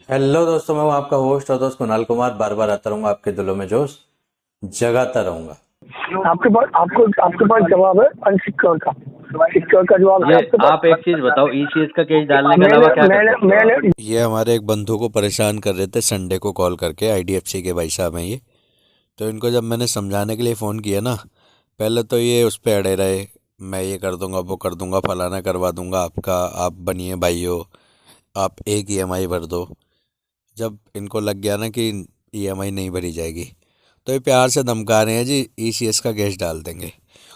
Hello दोस्तों, मैं हूं आपका होस्ट और दोस्त कुणाल कुमार। बार बार आता रहूंगा, आपके दिलों में जोश जगाता रहूंगा। आपके पास जवाब है अनसिक्योर का। सिक्योर का जवाब है ये आपके आप पास। एक चीज बताओ, ईसीएस का केस डालने के मैंने अलावा क्या कर मैंने सकते हो आप? मैंने ये हमारे एक बंधु को परेशान कर रहे थे संडे को कॉल करके। आईडीएफसी के भाई साहब हैं ये। तो इनको जब मैंने समझाने के लिए फ़ोन किया ना, पहले तो ये उस पर अड़े रहे। मैं ये कर दूंगा, वो कर दूंगा, फलाना करवा दूंगा आपका, आप बनिए भाइयों, आप एक ईएमआई भर दो। जब इनको लग गया ना कि ईएमआई नहीं भरी जाएगी, तो ये प्यार से धमका रहे हैं जी ईसीएस का केस डाल देंगे।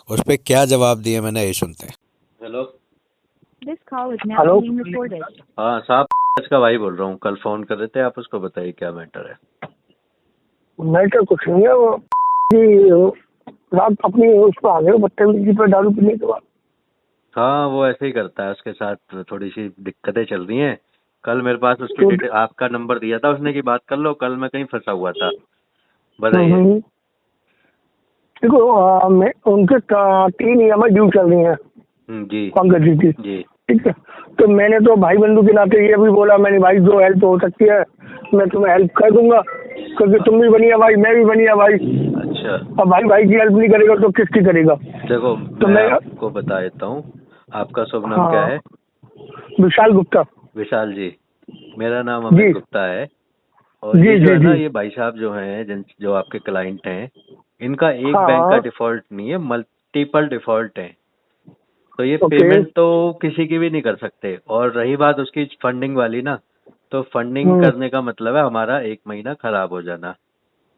उस पर क्या जवाब दिए मैंने, ये सुनते हैं। Hello. This call is now hello. being recorded. हाँ साहब, का भाई बोल रहा हूँ। कल फोन कर रहे थे आप, उसको बताइए क्या मैटर है। मैटर कुछ नहीं है वो कि रात अपनी उस पर आ गए बदतमीजी पर दारू पीने के बाद। हाँ, वो ऐसे ही करता है। उसके साथ थोड़ी सी दिक्कतें चल रही हैं। कल मेरे पास उसकी तो डिटेल, आपका नंबर दिया था उसने कि बात कर लो। कल मैं कहीं फंसा हुआ था। बताइए। देखो मैं उनके 3 EMI ड्यू चल रही हैं जी पंकज जी की। जी। ठीक है, तो मैंने तो भाई बंधु के नाते ये भी बोला, मैंने भाई जो हेल्प हो सकती है मैं तुम्हें हेल्प कर दूंगा, क्योंकि तुम भी बनिया भाई, मैं भी बनिया भाई। अच्छा, अब भाई भाई की हेल्प नहीं करेगा तो किसकी करेगा? देखो तो मैं मैं आपको बता देता हूँ। आपका शुभ नाम क्या हाँ, है? विशाल गुप्ता। विशाल जी। मेरा नाम जी अमित गुप्ता है। और जी ये जो जी है ना, जी। ये भाई साहब जो हैं, जो आपके क्लाइंट हैं, इनका एक बैंक का हाँ डिफॉल्ट नहीं है, मल्टीपल डिफॉल्ट है। तो ये ओके। पेमेंट तो किसी की भी नहीं कर सकते। और रही बात उसकी फंडिंग वाली ना, तो फंडिंग हम्म करने का मतलब है हमारा 1 महीना खराब हो जाना।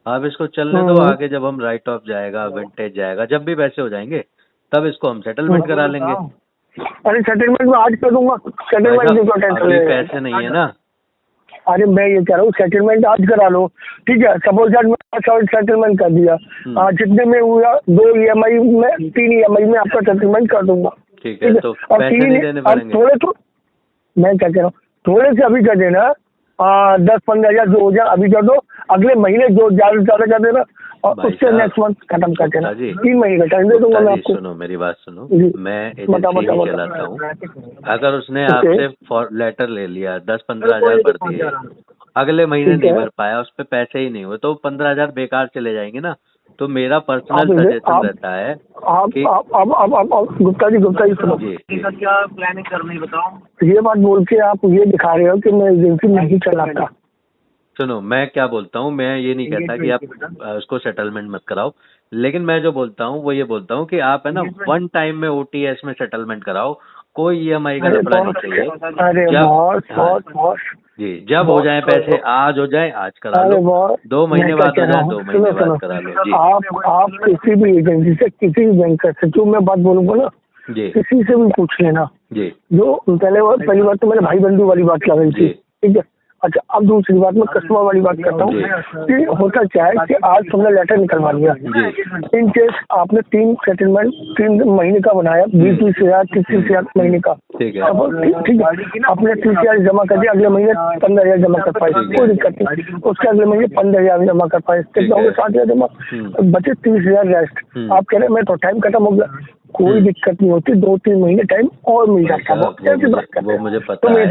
आप इसको चलने दो, हम्म आगे जब हम राइट ऑफ जाएगा, विंटेज जाएगा, जब भी पैसे हो जाएंगे तब इसको हम सेटलमेंट करा लेंगे। अरे सेटलमेंट में आज कर दूंगा, भाई सेटलमेंट की साहब, तो टेंशन अभी ले रहे पैसे नहीं है ना। अरे मैं ये कह रहा हूँ सेटलमेंट आज करा लो। ठीक है, सपोज दैट मैं सेटलमेंट कर दिया, जितने में हुआ 2 EMI में 3 EMI में आपका सेटलमेंट कर दूंगा। ठीक है, ठीक है, तो और पैसे नहीं देने अब पड़ेंगे। थोड़े तो मैं क्या कह रहा हूँ, थोड़े से अभी कर देना। 10-15 हज़ार जो हो जाए अभी कर दो, अगले महीने जो ज्यादा से ज्यादा कर देना, और भाई उससे साहब, नेक्स्ट मंथ खत्म कर देना। गुप्ता जी, 3 महीने का टाइम दे दूंगा गुप्ता मैं जी आपको। सुनो, मेरी बात सुनो। जी मैं बता एजेंसी बता ही बता। चलाता हूँ। अगर उसने ओके आपसे लेटर ले लिया, 10-15 हज़ार भर दिए, अगले महीने ठीक नहीं है। भर पाया, उस पे पैसे ही नहीं हुए, तो 15 हज़ार बेकार चले जाएंगे ना। तो मेरा पर्सनल आप इसे सजेशन रहता है कि आप गुप्ता जी सुनो। जी जी। क्या प्लानिंग करनी बताओ। ये बात बोल के आप ये दिखा रहे हो कि मैं एजेंसी नहीं चलाता। सुनो, मैं क्या बोलता हूँ, मैं ये नहीं कहता कि आप उसको सेटलमेंट मत कराओ। लेकिन मैं जो बोलता हूँ वो ये बोलता हूँ कि आप है ना, वन टाइम में ओटीएस में सेटलमेंट कराओ। कोई ईएमआई का अरे लफड़ा नहीं बॉस, चाहिए। अरे जब बॉस हाँ बॉस बॉस जी, जब हो बॉस जाए पैसे, आज हो जाए आज करा अरे लो, बॉस, दो मैं महीने क्या बाद कह हो रहा जाए हूँ, 2 महीने सुनो बाद सुनो। करा लो जी। आप किसी भी एजेंसी से, किसी भी बैंक से, जो मैं बात बोलूंगा ना, जी किसी से भी पूछ लेना। जी जो पहली बात तो मैंने भाई बंधु वाली बात कर रही थी। जी ठीक है, अच्छा अब दूसरी बात मैं कस्टमर वाली बात करता हूँ कि होता क्या है कि आज तुमने लेटर निकलवा लिया। जी इन केस आपने 3 महीने का बनाया, 20-20 हज़ार 30-30 हज़ार महीने का। ठीक है। अब ठीक है, आपने 30 हज़ार जमा कर दिया, अगले महीने 15 हज़ार जमा कर पाए, कोई दिक्कत नहीं। उसके अगले महीने 15 हज़ार जमा कर पाए, कितना हो गया? 60 हज़ार जमा, बचे 30 हज़ार रेस्ट। आप कह रहे हैं मैं तो टाइम खत्म हो गया, कोई दिक्कत नहीं होती, 2-3 महीने टाइम और मिल जाता है। वो मुझे पता तुम है।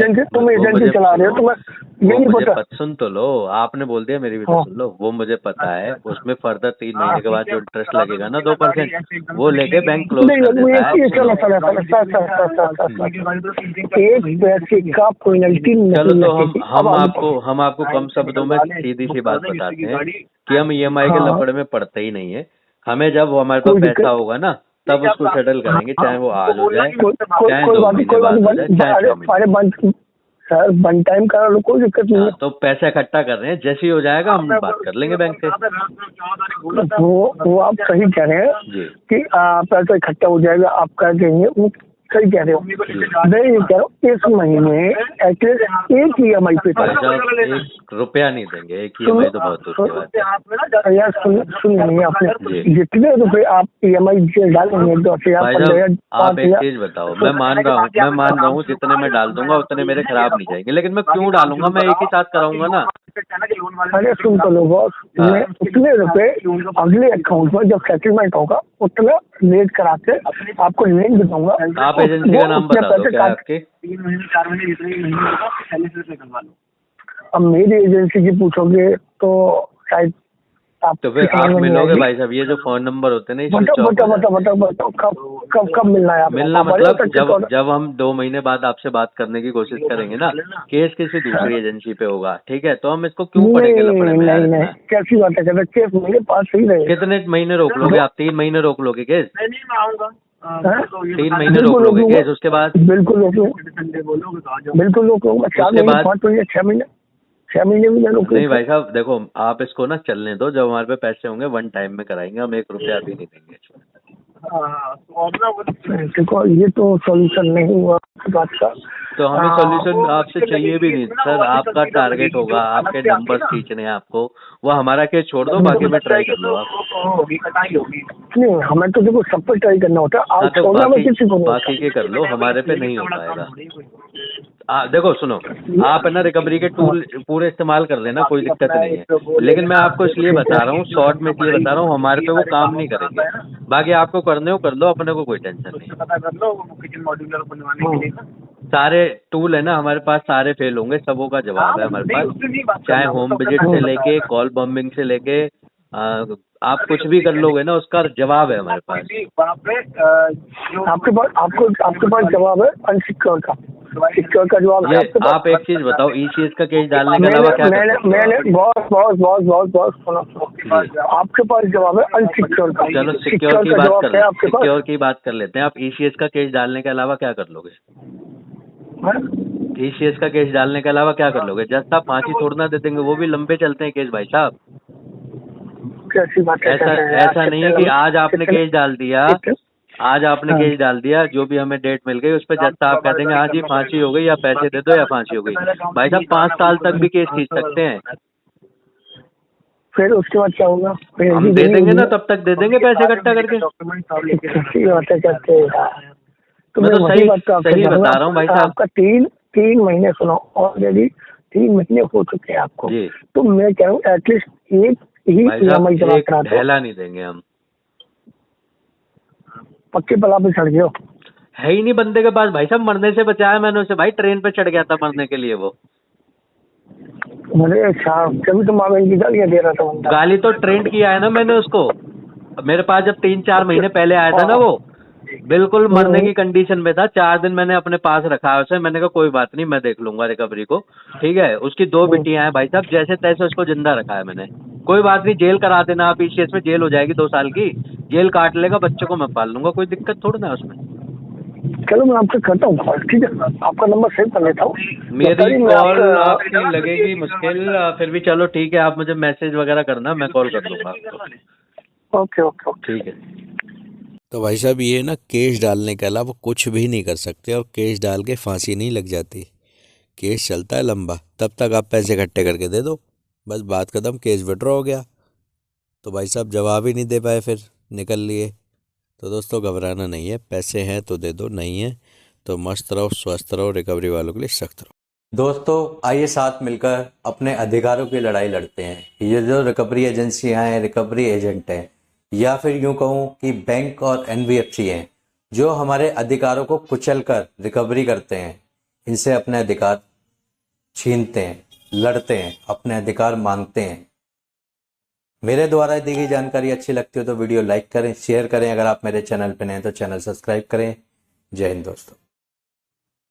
एजेंसी चला रहे हो, तुम्हें ये नहीं पता। सुन तो लो, आपने बोल दिया, मेरी भी तो हाँ सुन लो। वो मुझे पता है, उसमें फर्दर 3 महीने के बाद जो इंटरेस्ट लगेगा ना 2%, वो लेके बैंक क्लोज नहीं, कर देता है। ये चलो सुनो, एक पैसे का पेनल्टी चलो नहीं तो लगेगी। हम आपको कम शब्दों में सीधी सी बात बताते हैं कि हम ईएमआई के हाँ लफड़े में पड़ते ही नहीं है। हमें जब हमारे पास कोई पैसा दिक्कत, होगा ना, तब उसको सेटल करेंगे, चाहे वो आज हो जाए, चाहे कोई 2 बात नहीं, महीने कोई बात बाद हो जाए, नहीं। चाहे 6 महीने। अरे बंद सर, वन टाइम करा लो, कोई दिक्कत नहीं हाँ, है। तो पैसा इकट्ठा कर रहे हैं, जैसे ही हो जाएगा हम बात कर लेंगे बैंक से। वो आप सही कह रहे हैं जी कि पैसा इकट्ठा हो जाएगा, आप कर देंगे, वो सही कह रहे हो। मैं ये कह रहा हूँ इस महीने एटलीस्ट एक EMI पे भाई करो। साहब, 1 रुपया नहीं देंगे, एक ईएमआई तो बहुत दूर की बात है। यार सुन नहीं आपने, जी जितने रुपए आप EMI डालेंगे, 10 हज़ार भाई 15 साहब, हज़ार आप एक 5 हज़ार। चीज बताओ, मैं मान रहा हूँ जितने मैं डाल दूंगा उतने मेरे खराब नहीं जाएंगे, लेकिन मैं क्यों डालूंगा? मैं एक ही साथ कराऊंगा ना। अरे सुन तो लो बॉस, मैं उतने रुपए अगले अकाउंट में जब सेटलमेंट होगा उतना लेट करा के आपको लिंक दूंगा। आप एजेंसी का नाम बता दो, क्या है आपके? 3 महीने 4 महीने जितने भी महीने होगा 40 रुपये करवा लो। अब मेरी एजेंसी की पूछोगे तो शायद आप तो फिर आप मिलोगे भाई साहब, ये जो फोन नंबर होते हैं ना, ये switch off हो जाते हैं। बताओ कब मिलना है आपको? मिलना आप बड़े मतलब हो सकते हो ना? जब हम 2 महीने बाद आपसे बात करने की कोशिश करेंगे ना, केस किसी दूसरी एजेंसी पे होगा, ठीक है, तो हम इसको क्यों पढ़ेंगे लफड़े में यार नहीं इतना? कैसी बात है, कहते केस मेरे पास ही रहे। कितने महीने रोक लोगे आप? 3 महीने रोक लोगे केस? नहीं मैं आऊंगा। 3 महीने रोक लोगे केस, उसके बाद? बिल्कुल रोक लो, बिल्कुल रोक लो। 4 उसके महीने बाद? 5 महीने 6 महीने भी मैं रोक नहीं भाई साहब देखो, आप इसको ना चलने दो, जब हमारे पे पैसे होंगे 1 टाइम में कराएंगे, हम 1 रुपया भी नहीं देंगे। देखो ये तो सॉल्यूशन नहीं हुआ इस बात का। तो हमें सॉल्यूशन आपसे चाहिए भी नहीं सर, आपका टारगेट होगा, आपके नंबर्स खींचने हैं आपको, वो हमारा केस छोड़ दो, बाकी में ट्राई कर लो आप। नहीं हमें तो देखो सब पर ट्राई करना होता है। हाँ आप तो छोड़ना में किसी को नहीं बाकी के कर लो, हमारे पे नहीं हो पाएगा। देखो सुनो, आप है ना रिकवरी के टूल पूरे इस्तेमाल कर लेना, कोई दिक्कत नहीं है, लेकिन मैं आपको इसलिए बता रहा हूँ, शॉर्ट में इसलिए बता रहा हूँ, हमारे पे वो काम नहीं करेंगे। बाकी आपको करने हो कर लो, अपने को कोई टेंशन नहीं। सारे टूल है ना हमारे पास, सारे फेल होंगे, सबों का जवाब है हमारे पास, चाहे होम विजिट से लेके कॉल बम्बिंग से लेके आप कुछ भी कर लोगे ना, उसका जवाब है हमारे पास। आपके पास जवाब है अनसिक्योर का, सिक्योर का जवाब है आपके पास। आप एक चीज बताओ, ईसीएस का केस डालने के अलावा क्या कर सकते हो? मैंने बहुत सुनो, आपके पास जवाब है अनसिक्योर का। चलो सिक्योर की बात कर, सिक्योर की बात कर लेते हैं। आप ईसीएस का केस डालने के अलावा क्या कर लोगे? ईसीएस का केस डालने के अलावा क्या कर लोगे? जस्ट आप फांसी थोड़ा ना दे देंगे, वो भी लंबे चलते हैं केस भाई साहब। कैसी बात है? ऐसा नहीं है कि आज आपने केस डाल दिया, आज आपने केस डाल दिया, जो भी हमें डेट मिल गई उस पर जस्ट आप कह देंगे हाँ जी फांसी हो गई, या पैसे दे दो या फांसी हो गई। भाई साहब 5 साल तक भी केस खींच सकते हैं। फिर उसके बाद क्या होगा? हम दे देंगे ना, तब तक दे देंगे पैसे इकट्ठा करके। कैसी बातें करते हैं यार। तो मैं तो वही बात तो आपसे सही कहूंगा। बता रहा हूँ भाई साहब। आपका 3 महीने सुनो, ऑलरेडी 3 महीने हो चुके हैं आपको जी। तो मैं कह रहा हूँ एटलीस्ट एक ही भाई साहब EMI जमा एक करा दो। ढेला नहीं देंगे हम। पक्के पला पे चढ़ गए हो। है ही नहीं बंदे के पास भाई साहब, मरने से बचाया मैंने उसे भाई, ट्रेन पे चढ़ गया था मरने के लिए वो। अरे साहब कभी तो मामले की गालियाँ दे रहा था बंदा। गाली तो ट्रेंड किया है ना मैंने उसको। मेरे पास जब 3-4 महीने पहले आया था ना वो, बिल्कुल मरने की कंडीशन में था। 4 दिन मैंने अपने पास रखा है उसे, मैंने कहा कोई बात नहीं मैं देख लूंगा रिकवरी को, ठीक है। उसकी 2 बिटियां हैं भाई साहब, जैसे तैसे उसको जिंदा रखा है मैंने। कोई बात नहीं, जेल करा देना आप, इस केस में जेल हो जाएगी 2 साल की, जेल काट लेगा, बच्चे को मैं पाल लूंगा, कोई दिक्कत थोड़ी ना है उसमें। चलो मैं आपसे करता हूँ कॉल, ठीक है, आपका नंबर सेव कर लेता हूँ। मेरी कॉल आपकी लगेगी मुश्किल, फिर भी चलो ठीक है, आप मुझे मैसेज वगैरह करना, मैं कॉल कर दूंगा आपको। ओके ओके ओके ठीक है। तो भाई साहब ये ना केस डालने के अलावा कुछ भी नहीं कर सकते, और केस डाल के फांसी नहीं लग जाती, केस चलता है लंबा, तब तक आप पैसे इकट्ठे करके दे दो, बस बात खत्म, केस विड्रॉ हो गया। तो भाई साहब जवाब ही नहीं दे पाए, फिर निकल लिए। तो दोस्तों घबराना नहीं है, पैसे हैं तो दे दो, नहीं है तो मस्त रहो, स्वस्थ रहो, रिकवरी वालों के लिए सख्त रहो। दोस्तों आइए साथ मिलकर अपने अधिकारों की लड़ाई लड़ते हैं। ये जो रिकवरी एजेंसियां हैं, रिकवरी एजेंट हैं, या फिर यूं कहूं कि बैंक और NBFC हैं, जो हमारे अधिकारों को कुचलकर रिकवरी करते हैं, इनसे अपने अधिकार छीनते हैं, लड़ते हैं, अपने अधिकार मांगते हैं। मेरे द्वारा दी गई जानकारी अच्छी लगती हो तो वीडियो लाइक करें, शेयर करें। अगर आप मेरे चैनल पर नए हैं तो चैनल सब्सक्राइब करें। जय हिंद दोस्तों।